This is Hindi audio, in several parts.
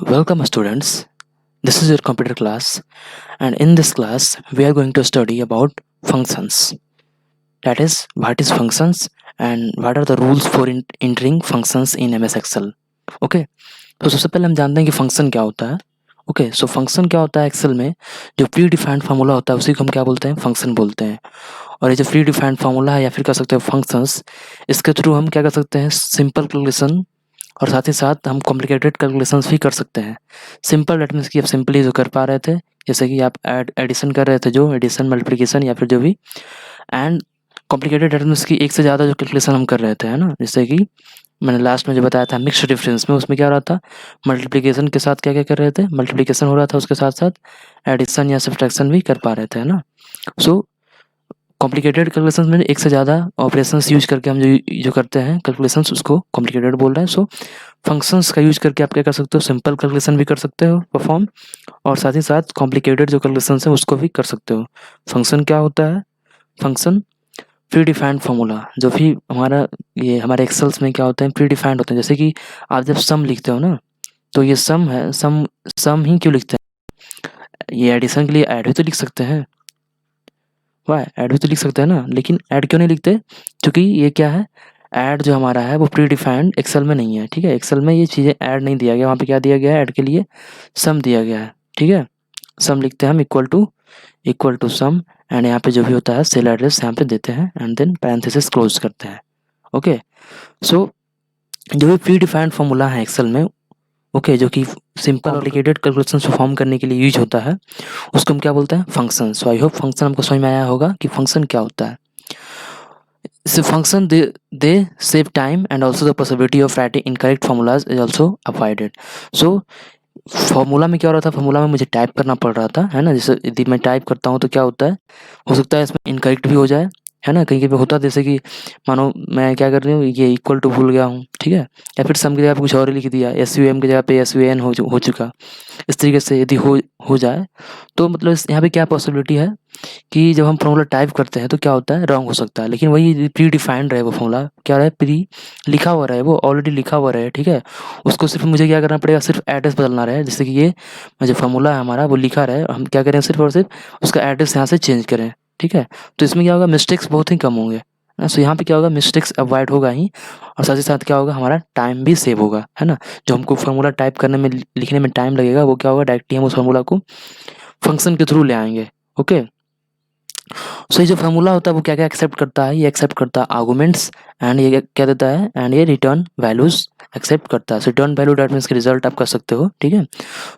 Welcome students, this is your computer class and in this class we are going to study about functions. That is, what is functions and what are the rules for entering functions in MS Excel. Okay, तो सबसे पहले हम जानते हैं कि फंक्शन क्या होता है. ओके सो फंक्शन क्या होता है एक्सेल में जो प्री डिफाइंड फार्मूला होता है उसी को हम क्या बोलते हैं फंक्शन बोलते हैं. और ये जो प्री डिफाइंड फार्मूला है या फिर कह सकते हैं फंक्शंस, इसके थ्रू हम क्या कर सकते हैं सिंपल कैलकुलेशन और साथ ही साथ हम कॉम्प्लिकेटेड कैलकुलेशंस भी कर सकते हैं. सिंपल दैट मीन्स कि आप सिंपली जो कर पा रहे थे, जैसे कि आप एडिशन कर रहे थे, जो एडिशन मल्टीप्लिकेशन या फिर जो भी, एंड कॉम्प्लिकेटेड दैट मीन्स कि एक से ज़्यादा जो कैलकुलेशन हम कर रहे थे, है ना. जैसे कि मैंने लास्ट में जो बताया था मिक्स्ड डिफरेंस में, उसमें क्या हो रहा था मल्टीप्लिकेशन के साथ क्या क्या कर रहे थे, मल्टीप्लिकेशन हो रहा था, उसके साथ साथ एडिशन या सब्ट्रैक्शन भी कर पा रहे थे, है ना. सो कॉम्प्लिकेटेड कैलकुलेशंस में एक से ज़्यादा ऑपरेशंस यूज करके हम जो करते हैं कैलकुलेशंस, उसको कॉम्प्लिकेटेड बोल रहे हैं. सो फंक्शंस का यूज करके आप क्या कर सकते हो, सिंपल कैलकुलेशन भी कर सकते हो परफॉर्म, और साथ ही साथ कॉम्प्लिकेटेड जो कैलकुलेशंस है उसको भी कर सकते हो. फंक्शन क्या होता है, फंक्शन प्री डिफाइंड फार्मूला जो भी हमारा ये हमारे एक्सेल्स में क्या होते हैं प्री डिफाइंड होते हैं. जैसे कि आप जब सम लिखते हो ना, तो ये सम है, सम सम ही क्यों लिखते हैं, ये एडिशन के लिए ऐड भी तो लिख सकते हैं, वाह ऐड भी तो लिख सकते हैं ना, लेकिन ऐड क्यों नहीं लिखते, क्योंकि ये क्या है, ऐड जो हमारा है वो प्री डिफाइंड एक्सेल में नहीं है. ठीक है, एक्सेल में ये चीज़ें ऐड नहीं दिया गया, वहाँ पे क्या दिया गया है ऐड के लिए सम दिया गया है. ठीक है, सम लिखते हैं हम इक्वल टू सम, एंड यहाँ पे जो भी होता है सेल एड्रेस यहाँ पे देते हैं एंड देन पैरेंथेसिस क्लोज करते हैं. ओके सो जो भी प्री डिफाइंड फॉर्मूला है एक्सेल में, ओके जो कि सिंपल कॉम्प्लिकेटेड कैलकुलेशन परफॉर्म करने के लिए यूज होता है, उसको हम क्या बोलते हैं function. So I hope function हमको समझ में आया होगा कि फंक्शन क्या होता है. So function they save time and also the possibility of writing incorrect formulas is also avoided. So formula में क्या हो रहा था, फॉर्मूला में मुझे टाइप करना पड़ रहा था, है ना. जैसे यदि मैं टाइप करता हूँ तो क्या होता है, हो सकता है इसमें इनकरेक्ट भी हो जाए, है ना. कहीं कहीं पे होता है, जैसे कि मानो मैं क्या कर रही हूँ ये इक्वल टू भूल गया हूँ, ठीक है, या फिर सम की जगह पे कुछ और ही लिख दिया, एस यू एम की जगह पे एस यू एन हो चुका. इस तरीके से यदि हो जाए तो मतलब यहाँ पे क्या पॉसिबिलिटी है कि जब हम फॉर्मूला टाइप करते हैं तो क्या होता है रॉन्ग हो सकता है. लेकिन वही प्री डिफाइंड रहे वो फॉर्मूला, क्या रहे प्री लिखा हुआ रहे, वो ऑलरेडी लिखा हुआ रहे. ठीक है, उसको सिर्फ मुझे क्या करना पड़ेगा, सिर्फ एड्रेस बदलना रहे. जैसे कि ये जो फॉर्मूला है हमारा वो लिखा रहे, हम क्या करें सिर्फ और सिर्फ उसका एड्रेस यहाँ से चेंज करें. ठीक है, तो इसमें क्या होगा मिस्टेक्स बहुत ही कम होंगे. सो यहाँ पे क्या होगा मिस्टेक्स अवॉइड होगा ही, और साथ ही साथ क्या होगा हमारा टाइम भी सेव होगा, है ना. जो हमको फॉर्मूला टाइप करने में लिखने में टाइम लगेगा वो क्या होगा डायरेक्टली हम उस फॉर्मूला को फंक्शन के थ्रू ले आएंगे. ओके सो ये जो फार्मूला होता है वो क्या क्या एक्सेप्ट करता है, ये एक्सेप्ट करता है आर्गुमेंट्स, एंड ये क्या देता है, एंड ये रिटर्न वैल्यूज एक्सेप्ट करता है. सो रिटर्न वैल्यू डेट मीन्स के रिजल्ट आप कर सकते हो. ठीक है,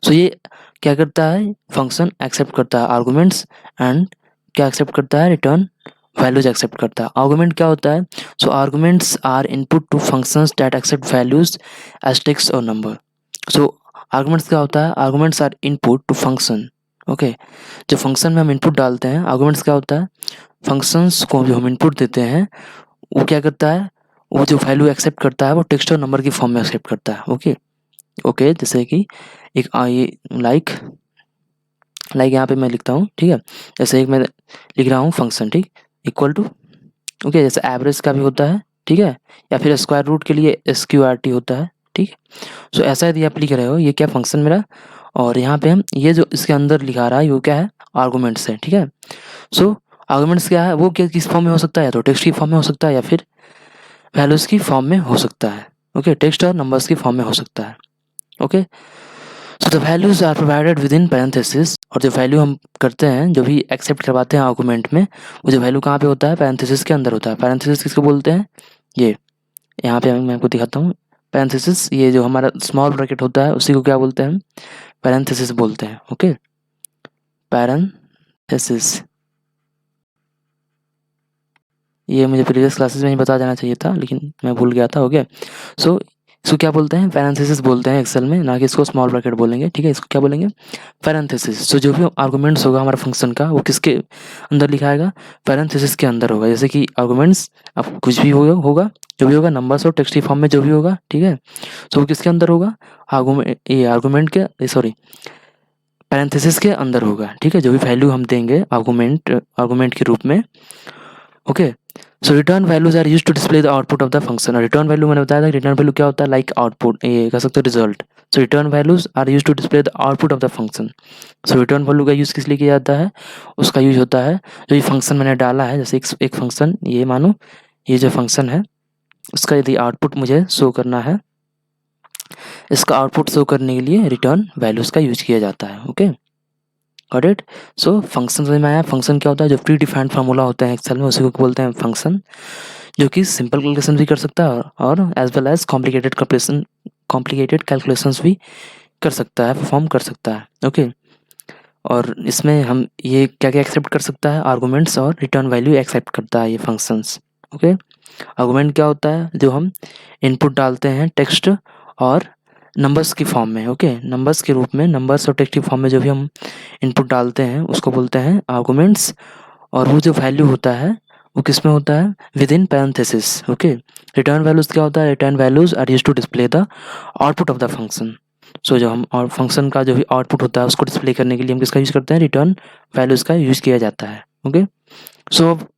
सो ये क्या करता है फंक्शन एक्सेप्ट करता है आर्गुमेंट्स, एंड क्या एक्सेप्ट करता है रिटर्न वैल्यूज एक्सेप्ट करता है. आर्गुमेंट क्या होता है, so arguments are input to functions that accept values as text और नंबर. सो आर्गुमेंट्स क्या होता है, arguments are input to function. Okay जो फंक्शन में हम इनपुट डालते हैं, आर्गुमेंट्स क्या होता है, फंक्शंस को जो हम इनपुट देते हैं वो क्या करता है, वो जो वैल्यू एक्सेप्ट करता है वो टेक्स्ट और नंबर की फॉर्म में एक्सेप्ट करता है. ओके जैसे कि एक ये लाइक यहाँ पे मैं लिखता हूँ. ठीक है, जैसे एक मैं लिख रहा हूँ फंक्शन, ठीक, इक्वल टू, ओके जैसे एवरेज का भी होता है, ठीक है, या फिर स्क्वायर रूट के लिए SQRT होता है. ठीक, सो ऐसा यदि आप लिख रहे हो, ये क्या फंक्शन मेरा, और यहाँ पे हम ये जो इसके अंदर लिखा रहा है वो क्या है आर्गुमेंट्स है. ठीक है, सो आर्गुमेंट्स क्या है, वो क्या किस फॉर्म में हो सकता है, तो टेक्स्ट की फॉर्म में हो सकता है या फिर वैल्यूज़ की फॉर्म में हो सकता है. ओके टेक्स्ट और नंबर्स की फॉर्म में हो सकता है. Okay so the values are provided within parenthesis, और जो वैल्यू हम करते हैं जो भी एक्सेप्ट करवाते हैं आर्गुमेंट में, वो जो वैल्यू कहाँ पे होता है पैरेंथेसिस के अंदर होता है. पैरेंथेसिस किसको बोलते हैं, ये यहाँ पे मैं आपको दिखाता हूँ. पैरेंथेसिस ये जो हमारा स्मॉल ब्रैकेट होता है उसी को क्या बोलते हैं हम पैरेंथेसिस बोलते हैं. ओके पैरेंथेसिस, ये मुझे प्रीवियस क्लासेस में ही बता देना चाहिए था लेकिन मैं भूल गया था. ओके सो इसको क्या बोलते हैं पैरेंथेसिस बोलते हैं एक्सेल में, ना कि इसको स्मॉल ब्रैकेट बोलेंगे. ठीक है, इसको क्या बोलेंगे पैरेंथेसिस. सो जो भी आर्गुमेंट्स होगा हमारा फंक्शन का वो किसके अंदर लिखा आएगा, पैरेंथेसिस के अंदर होगा. जैसे कि आर्गुमेंट्स अब कुछ भी होगा जो भी होगा नंबर्स और टेक्स्ट की फॉर्म में जो भी होगा. ठीक है, सो वो किसके अंदर होगा, आर्गुमेंट के सॉरी पैरेंथेसिस के अंदर होगा. ठीक है, जो भी वैल्यू हम देंगे आर्गुमेंट के रूप में. Okay so return values are use to display the output of the function. और रिटर्न वैल्यू मैंने बताया था, रिटर्न वैल्यू क्या होता है, लाइक आउटपुट, ये कह सकते हो result. So return values are use to display the output of the function. So return value का यूज़ किस लिए किया जाता है, उसका यूज होता है जो ये फंक्शन मैंने डाला है, जैसे एक फंक्शन, ये मानो ये जो फंक्शन है उसका यदि आउटपुट मुझे शो करना है, इसका आउटपुट शो करने के लिए रिटर्न वैल्यूज का यूज किया जाता है। Okay, got it. So function समझ में आया। फंक्शन क्या होता है, जो प्री डिफाइंड फार्मूला होता है एक्सेल में, उसी को बोलते हैं फंक्शन, जो कि सिंपल कैलकुलेशन भी कर सकता है और as well as complicated calculations भी कर सकता है, परफॉर्म कर सकता है। ओके, और इसमें हम ये क्या क्या एक्सेप्ट कर सकता है, आर्गूमेंट्स और रिटर्न वैल्यू एक्सेप्ट करता है ये फंक्शंस। ओके, आर्गूमेंट क्या होता है, जो हम इनपुट डालते हैं टेक्स्ट और नंबर्स की फॉर्म में। ओके, नंबर्स के रूप में, नंबर्स और टेक्स्ट की फॉर्म में जो भी हम इनपुट डालते हैं उसको बोलते हैं आर्गूमेंट्स। और वो जो वैल्यू होता है वो किस में होता है, within parenthesis. Okay, return values क्या होता है, return values are use to display the output of the function. So जो हम और फंक्शन का जो भी आउटपुट होता है उसको डिस्प्ले करने के लिए हम किसका यूज़ करते हैं, रिटर्न वैल्यूज का यूज़ किया जाता है। ओके, सो अब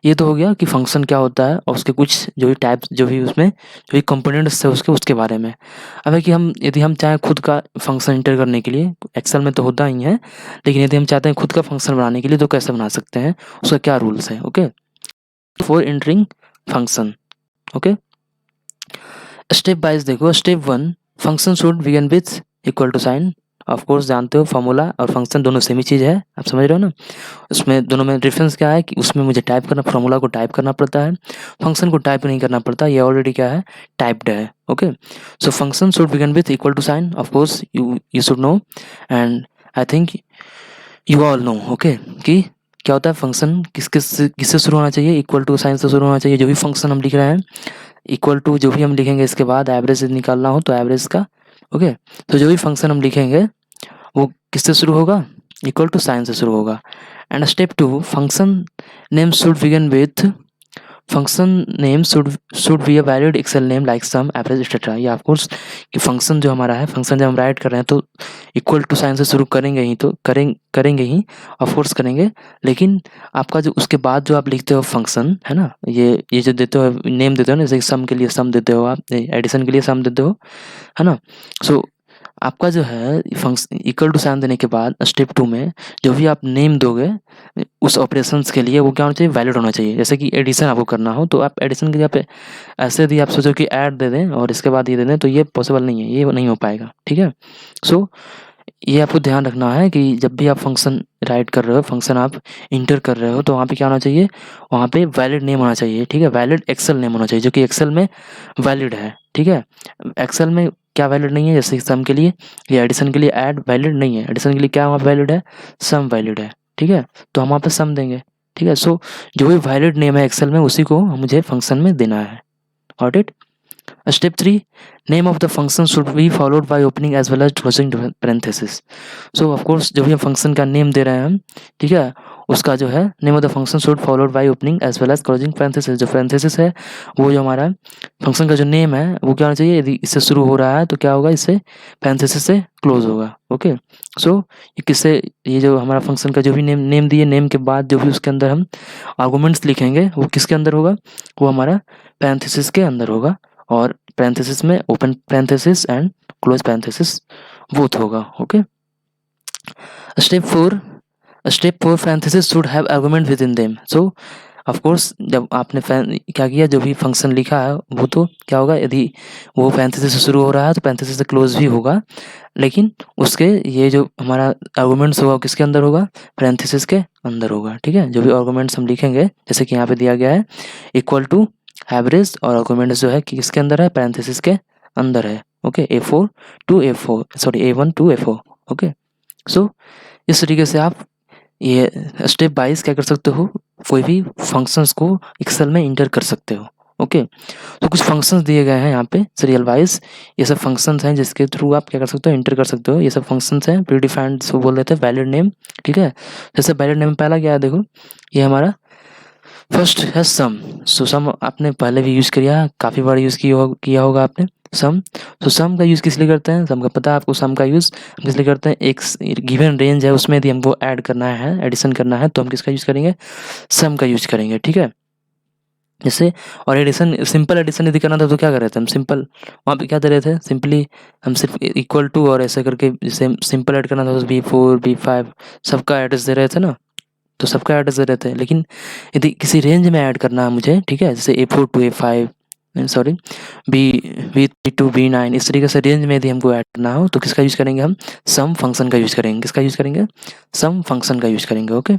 ये तो हो गया कि फंक्शन क्या होता है और उसके कुछ जो भी टाइप्स, जो भी उसमें जो भी कंपोनेंट्स है उसके बारे में। अब है कि हम यदि हम चाहें खुद का फंक्शन इंटर करने के लिए, एक्सेल में तो होता ही है, लेकिन यदि हम चाहते हैं खुद का फंक्शन बनाने के लिए तो कैसे बना सकते हैं, उसका क्या रूल्स है। Okay, for entering function. Okay, step wise देखो। Step 1, function should begin with equal to sign. Of course जानते हो फार्मूला और फंक्शन दोनों सेम ही चीज़ है, आप समझ रहे हो ना। उसमें दोनों में डिफरेंस क्या है कि उसमें मुझे टाइप करना, फार्मूला को टाइप करना पड़ता है, फंक्शन को टाइप नहीं करना पड़ता, ये ऑलरेडी क्या है, टाइप्ड है। Okay, so function should begin with equal to sign, of course you should know, and I think you all know. Okay, कि क्या होता है फंक्शन किससे शुरू होना चाहिए, इक्वल टू साइन से शुरू होना चाहिए। जो भी फंक्शन हम लिख रहे हैं, इक्वल टू जो भी हम लिखेंगे इसके बाद एवरेज निकालना हो तो एवरेज का। ओके, तो जो भी फंक्शन हम लिखेंगे वो किससे शुरू होगा, इक्वल टू साइन से शुरू होगा। And step 2, function name should begin with, function name should be a valid Excel name like sum, average etcetera. ये ऑफ कोर्स कि फंक्शन जो हमारा है, फंक्शन जब हम राइट कर रहे हैं तो इक्वल टू साइन से शुरू करेंगे ही, तो करेंगे ही, ऑफ कोर्स करेंगे। लेकिन आपका जो उसके बाद जो आप लिखते हो फंक्शन है ना, ये जो देते हो नेम देते हो ना, जैसे सम के लिए सम देते हो आप, एडिशन के लिए सम देते हो, है ना। सो आपका जो है फंक्शन इक्वल टू साइन देने के बाद स्टेप 2 में जो भी आप नेम दोगे उस ऑपरेशंस के लिए, वो क्या होना चाहिए, वैलिड होना चाहिए। जैसे कि एडिशन आपको करना हो तो आप एडिशन के लिए पे ऐसे यदि आप सोचो कि ऐड दे दें और इसके बाद ये दे दें, तो ये पॉसिबल नहीं है, ये नहीं हो पाएगा। ठीक है, सो ये आपको ध्यान रखना है कि जब भी आप फंक्शन राइट कर रहे हो, फंक्शन आप इंटर कर रहे हो, तो वहाँ पे क्या होना चाहिए, वहाँ पे वैलिड नेम होना चाहिए। ठीक है, वैलिड एक्सेल नेम होना चाहिए जो कि एक्सेल में वैलिड है। ठीक है, एक्सेल में क्या वैलिड नहीं है, जैसे सम के लिए या एडिशन के लिए ऐड वैलिड नहीं है, एडिशन के लिए क्या वहाँ वैलिड है, सम वैलिड है। ठीक है, तो हम वहाँ पे सम देंगे। ठीक है, सो जो भी वैलिड नेम है एक्सेल में उसी को मुझे फंक्शन में देना है। Got it. Step 3, name of the function should be followed by opening as well as closing parenthesis. So of course जो भी हम फंक्शन का नेम दे रहे हैं हम, ठीक है, उसका जो है name of the function should followed by opening as well as closing parenthesis. जो पैरेंथेसिस है वो जो हमारा फंक्शन का जो नेम है वो क्या होना चाहिए, यदि इससे शुरू हो रहा है तो क्या होगा, इससे पैरेंथेसिस से क्लोज होगा। ओके, सो ये किससे, ये जो हमारा फंक्शन का जो भी नेम दिए, नेम के बाद जो भी उसके अंदर हम आर्गूमेंट्स लिखेंगे वो किसके अंदर होगा, वो हमारा पैरेंथेसिस के अंदर होगा। और पैरेंथेसिस में open parenthesis and close parenthesis both होगा। Okay, step 4 parenthesis should have argument within them. So of course जब आपने क्या किया, जो भी फंक्शन लिखा है वो तो क्या होगा, यदि वो पैरेंथेसिस से शुरू हो रहा है तो पैरेंथेसिस से क्लोज भी होगा, लेकिन उसके ये जो हमारा आर्गुमेंट्स होगा किसके अंदर होगा, पैरेंथेसिस के अंदर होगा। ठीक है, जो भी आर्गुमेंट्स हम लिखेंगे, जैसे कि यहाँ पे दिया गया है इक्वल टू एवरेज, और आर्गुमेंट्स जो है कि किसके अंदर है, पैरेंथेसिस के अंदर है। Okay, A4 to A4, sorry A1 to A4। Okay, so इस तरीके से आप ये स्टेप वाइज क्या कर सकते हो, कोई भी फंक्शंस को एक्सेल में इंटर कर सकते हो। ओके, तो कुछ फंक्शंस दिए गए हैं यहाँ पे सीरियल वाइज, ये सब फंक्शंस हैं जिसके थ्रू आप क्या कर सकते हो, इंटर कर सकते हो। ये सब फंक्शंस हैं प्री डिफाइंड, इसको बोल देते हैं वैलिड नेम। ठीक है, जैसे वैलिड नेम पहला क्या है, देखो ये हमारा फर्स्ट है सम। सो सम आपने पहले भी यूज़ किया, काफ़ी बार यूज़ किया होगा आपने सम। तो सम का यूज़ किस लिए करते हैं, सम का पता है आपको, सम का यूज़ हम किस लिए करते हैं, एक गिवन रेंज है उसमें यदि हमको ऐड करना है, एडिशन करना है, तो हम किसका यूज़ करेंगे, सम का यूज़ करेंगे। ठीक है, जैसे और एडिशन, सिंपल एडिशन यदि करना था तो क्या कर रहे थे हम, सिंपल वहाँ पे क्या दे रहे थे, सिंपली हम सिर्फ इक्वल टू और ऐसे करके, जैसे सिंपल ऐड करना था तो B4 B5 सबका एड्रेस दे रहे थे ना, तो सबका एड्रेस दे रहे थे। लेकिन यदि किसी रेंज में ऐड करना है मुझे, ठीक है, जैसे A4 to A5, sorry B3 to B9, इस तरीके से रेंज में यदि हमको ऐड करना हो तो किसका यूज़ करेंगे हम, सम फंक्शन का यूज़ करेंगे। किसका यूज़ करेंगे, सम फंक्शन का यूज़ करेंगे। ओके,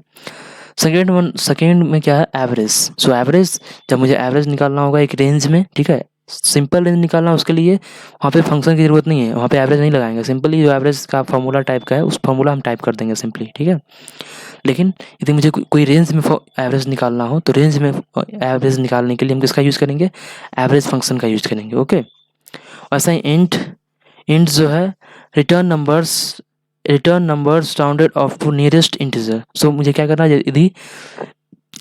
सेकेंड में क्या है, एवरेज। सो एवरेज, जब मुझे एवरेज निकालना होगा एक रेंज में, ठीक है, सिंपल रेंज निकालना, उसके लिए वहाँ पे फंक्शन की ज़रूरत नहीं है, वहाँ पे एवरेज नहीं लगाएंगे, सिंपली जो एवरेज का फॉर्मूला टाइप का है उस फॉर्मूला हम टाइप कर देंगे सिंपली, ठीक है। लेकिन यदि मुझे कोई रेंज में एवरेज निकालना हो तो रेंज में एवरेज निकालने के लिए हम किसका यूज़ करेंगे, एवरेज फंक्शन का यूज़ करेंगे। ओके, वैसा ही इंट जो है, return numbers rounded off to nearest integer. So मुझे क्या करना है, यदि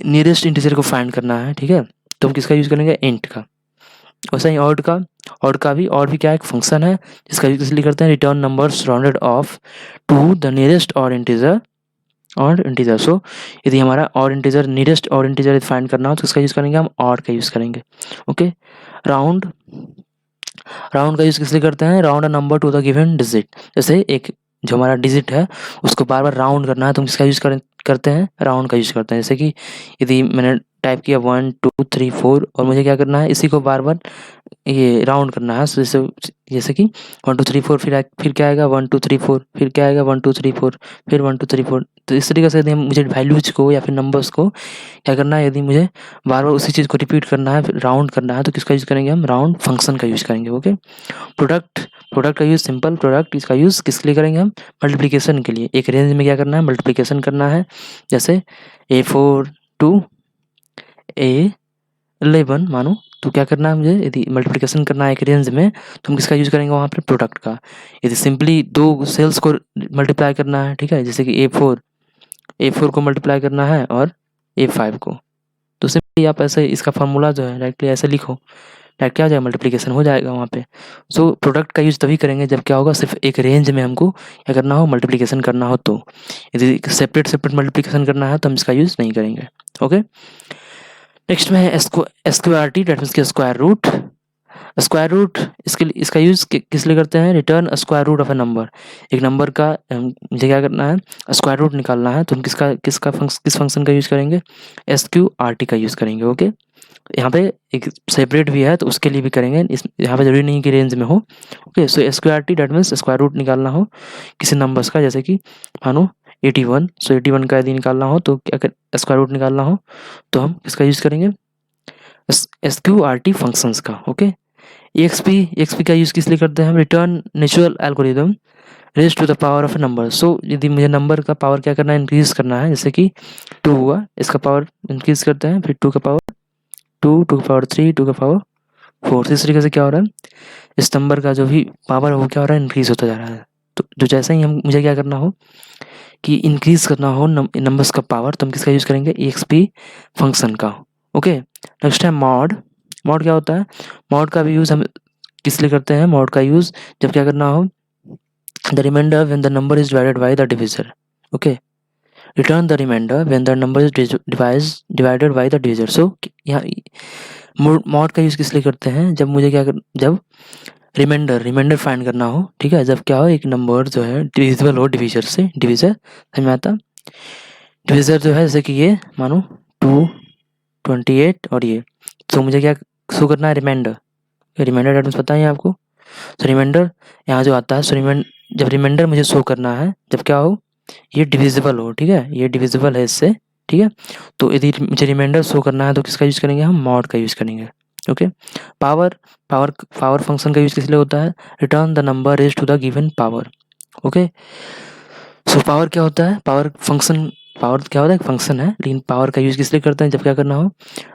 नियरेस्ट इंटीजर को फाइंड करना है, ठीक है, तो हम किसका यूज़ करेंगे, इंट का। वैसा ही और भी क्या एक फंक्शन है जिसका यूज़ इसलिए करते हैं, return numbers rounded off to the nearest और इंटीजर। सो यदि हमारा और इंटीजर, नियरेस्ट और इंटीजर फाइंड करना हो तो किसका यूज़ करेंगे, हम और का यूज़ करेंगे। ओके, राउंड राउंड का यूज़ किस लिए करते हैं, round a number two the given digit. जैसे एक जो हमारा डिजिट है उसको बार बार राउंड करना है तो हम किसका यूज़ करते हैं, राउंड का यूज़ करते हैं। जैसे कि यदि मैंने टाइप किया 1 2 3 4 और मुझे क्या करना है, इसी को बार बार ये राउंड करना है। जैसे कि 1 2 3 4, फिर क्या आएगा 1 2 3 4, फिर क्या आएगा 1 2 3 4, फिर 1 2 3 4। तो इस तरीके से यदि मुझे वैल्यूज को या फिर नंबर्स को क्या करना है, यदि मुझे बार बार उसी चीज़ को रिपीट करना है, फिर राउंड करना है, तो किसका यूज़ करेंगे, हम राउंड फंक्शन का यूज़ करेंगे। ओके, प्रोडक्ट का यूज़, सिंपल प्रोडक्ट, इसका यूज़ किस लिए करेंगे हम, मल्टीप्लिकेशन के लिए। एक रेंज में क्या करना है, मल्टीप्लिकेशन करना है। जैसे A4 टू A11 मानो, तो क्या करना है मुझे, यदि मल्टीप्लिकेशन करना है एक रेंज में तो हम किसका यूज़ करेंगे वहाँ पे, प्रोडक्ट का। यदि सिंपली दो सेल्स को मल्टीप्लाई करना है, ठीक है, जैसे कि A4 को मल्टीप्लाई करना है और A5 को, तो सिंपली आप ऐसे इसका फार्मूला जो है डायरेक्टली ऐसे लिखो, डायरेक्ट क्या हो जाएगा, मल्टीप्लिकेशन हो जाएगा वहाँ पे। सो प्रोडक्ट का यूज़ तभी करेंगे जब क्या होगा, सिर्फ एक रेंज में हमको क्या करना हो, मल्टीप्लिकेशन करना हो। तो यदि सेपरेट मल्टीप्लिकेशन करना है तो हम इसका यूज़ नहीं करेंगे। ओके, नेक्स्ट में है SQRT, डेट मीन्स की स्क्वायर रूट। इसका यूज़ किस लिए करते हैं, return square root of a number. एक नंबर का मुझे क्या करना है, स्क्वायर रूट निकालना है, तो हम किस फंक्शन का यूज़ करेंगे, SQRT का यूज़ करेंगे। ओके, यहाँ पे एक सेपरेट भी है तो उसके लिए भी करेंगे, इस यहाँ पे जरूरी नहीं कि रेंज में हो। Okay, so SQRT that means square root निकालना हो किसी नंबर्स का, जैसे कि मानो 81। सो 81 का यदि निकालना हो तो क्या कर, स्क्वायर रूट निकालना हो तो हम किसका यूज़ करेंगे, SQRT फंक्शंस का। ओके, EXP का यूज़ किस लिए करते हैं हम, return natural algorithm raise to the power of a number. So यदि मुझे नंबर का पावर क्या करना है, इंक्रीज करना है, जैसे कि 2 हुआ, इसका पावर इंक्रीज करते हैं, फिर 2 का पावर 2, 2 का पावर 3, 2 का पावर 4। इस तरीके से क्या हो रहा है, इस नंबर का जो भी पावर है वो क्या हो रहा है, इंक्रीज होता जा रहा है। तो जो जैसे ही हम मुझे क्या करना हो कि इंक्रीज करना हो नंबर्स का पावर, तो हम किसका यूज़ करेंगे, EXP फंक्शन का। ओके, नेक्स्ट है मॉड क्या होता है, मॉड का भी यूज़ हम किस लिए करते हैं, मॉड का यूज़ जब क्या करना हो, the remainder when the number is divided by the divisor. Okay, return the remainder when the number is divided by the divisor. So यहाँ मॉड का यूज़ किस लिए करते हैं, जब मुझे जब रिमाइंडर फाइंड करना हो, ठीक है, जब क्या हो, एक नंबर जो है डिविजिबल हो डिविजर समझ में आता, डिविजर जो है जैसे कि ये मानो 228 और ये, तो मुझे क्या शो करना है, रिमाइंडर एटम्स पता है आपको। सो रिमाइंडर यहाँ जो आता है, सो जब रिमाइंडर मुझे शो करना है जब क्या हो, ये डिविजिबल हो, ठीक है, ये डिविजिबल है इससे, ठीक है, तो यदि मुझे रिमाइंडर शो करना है तो किसका यूज़ करेंगे, हम मॉड का यूज़ करेंगे। ओके, पावर फंक्शन का यूज़ किस लिए होता है, return the number raise to the given power. Okay, so power क्या होता है, पावर क्या होता है, एक फंक्शन है, लेकिन पावर का यूज़ किस लिए करते हैं, जब क्या करना हो,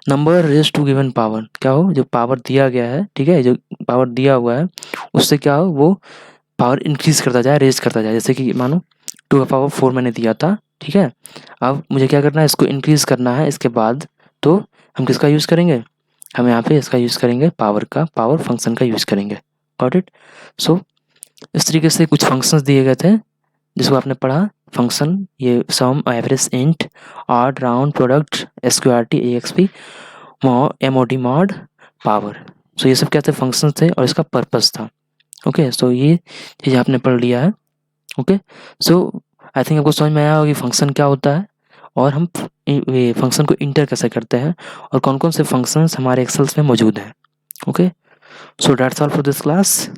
number raise to given power, क्या हो, जो पावर दिया गया है, ठीक है, जो पावर दिया हुआ है उससे क्या हो, वो पावर इंक्रीज करता जाए, रेज करता जाए। जैसे कि मानो 2 का पावर 4 मैंने दिया था, ठीक है, अब मुझे क्या करना है, इसको इंक्रीज करना है इसके बाद, तो हम किसका यूज़ करेंगे, हम यहाँ पे इसका यूज़ करेंगे, पावर फंक्शन का यूज़ करेंगे। Got it. सो इस तरीके से कुछ फंक्शंस दिए गए थे जिसको आपने पढ़ा, फंक्शन, ये sum, average, int, odd, round, product, SQRT, EXP, MOD mod power. So ये सब क्या थे, फंक्शन थे और इसका पर्पस था। ओके, सो ये चीज़ आपने पढ़ लिया है। ओके, सो आई थिंक आपको समझ में आया होगा कि फंक्शन क्या होता है और हम ये फंक्शन को इंटर कैसे करते हैं और कौन कौन से फंक्शंस हमारे एक्सेल्स में मौजूद हैं। Okay, so that's all for this class.